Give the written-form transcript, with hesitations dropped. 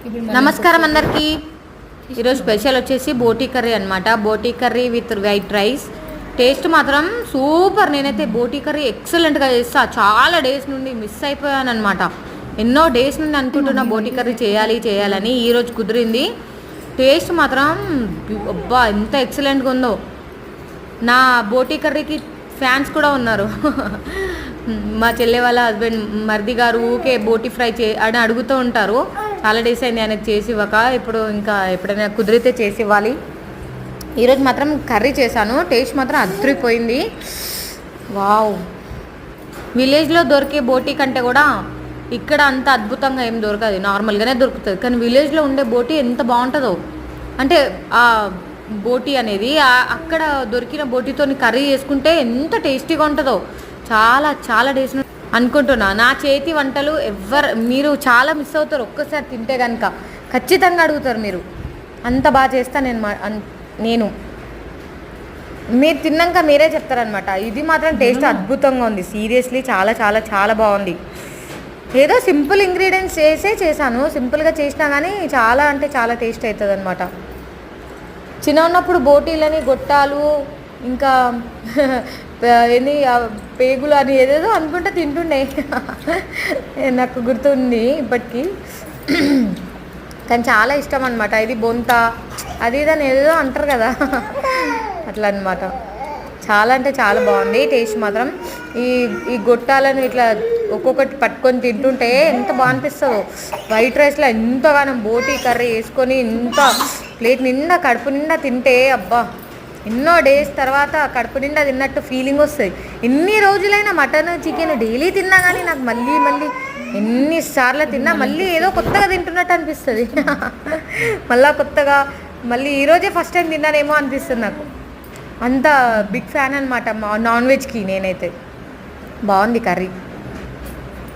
నమస్కారం అందరికీ. ఈరోజు స్పెషల్ వచ్చేసి బోటీ కర్రీ అనమాట. Boti curry with white rice. Taste మాత్రం సూపర్. నేనైతే బోటీ కర్రీ ఎక్సలెంట్గా చేస్తా. చాలా డేస్ నుండి మిస్ అయిపోయాను అనమాట. ఎన్నో డేస్ నుండి అనుకుంటున్నా బోటీ కర్రీ చేయాలని. ఈరోజు కుదిరింది. టేస్ట్ మాత్రం అబ్బా ఎంత ఎక్సలెంట్గా ఉందో. నా బోటీ కర్రీకి ఫ్యాన్స్ కూడా ఉన్నారు. మా చెల్లె వాళ్ళ హస్బెండ్ మరిది గారు ఊకే బోటీ ఫ్రై అని అడుగుతూ ఉంటారు. చాలా డేస్ అయింది ఆయనకు చేసి ఇవ్వక. ఇప్పుడు ఇంకా ఎప్పుడైనా కుదిరితే చేసి ఇవ్వాలి. ఈరోజు మాత్రం కర్రీ చేశాను. టేస్ట్ మాత్రం అదిరిపోయింది. వావ్. విలేజ్లో దొరికే బోటీ కంటే కూడా ఇక్కడ అంత అద్భుతంగా ఏం దొరకదు. నార్మల్గానే దొరుకుతుంది. కానీ విలేజ్లో ఉండే బోటీ ఎంత బాగుంటుందో, అంటే ఆ బోటీ అనేది అక్కడ దొరికిన బోటీతో కర్రీ చేసుకుంటే ఎంత టేస్టీగా ఉంటుందో. చాలా చాలా టేస్ట్ అనుకుంటున్నా. నా చేతి వంటలు మీరు చాలా మిస్ అవుతారు. ఒక్కసారి తింటే కనుక ఖచ్చితంగా అడుగుతారు మీరు. అంత బాగా చేస్తాను నేను. మీరు తిన్నాక మీరే చెప్తారనమాట. ఇది మాత్రం టేస్ట్ అద్భుతంగా ఉంది. సీరియస్లీ చాలా చాలా చాలా బాగుంది. ఏదో సింపుల్ ఇంగ్రీడియంట్స్ చేశాను. సింపుల్గా చేసినా కానీ చాలా అంటే చాలా టేస్ట్ అవుతుంది అనమాట. చిన్న ఉన్నప్పుడు బోటీలని గొట్టాలు ఇంకా ఏంది పేగులు అని ఏదేదో అనుకుంటే తింటుండే. నాకు గుర్తుంది ఇప్పటికీ. కానీ చాలా ఇష్టం అనమాట. ఇది బొంత అది ఇదని ఏదో అంటారు కదా, అట్లా అనమాట. చాలా అంటే చాలా బాగుంది. టేస్ట్ మాత్రం ఈ గొట్టాలను ఇట్లా ఒక్కొక్కటి పట్టుకొని తింటుంటే ఎంత బాగా అనిపిస్తుందో. వైట్ రైస్లో ఎంతగానో బోటీ కర్రీ వేసుకొని ఇంత ప్లేట్ నిండా కడుపు నిండా తింటే అబ్బా, ఎన్నో డేస్ తర్వాత కడుపు నిండా తిన్నట్టు ఫీలింగ్ వస్తుంది. ఎన్ని రోజులైనా మటన్ చికెన్ డైలీ తిన్నా కానీ నాకు మళ్ళీ ఎన్నిసార్లు తిన్నా మళ్ళీ ఏదో కొత్తగా తింటున్నట్టు అనిపిస్తుంది. కొత్తగా మళ్ళీ ఈరోజే ఫస్ట్ టైం తిన్నానేమో అనిపిస్తుంది నాకు. అంత బిగ్ ఫ్యాన్ అనమాట నాన్ వెజ్కి నేనైతే. బాగుంది కర్రీ.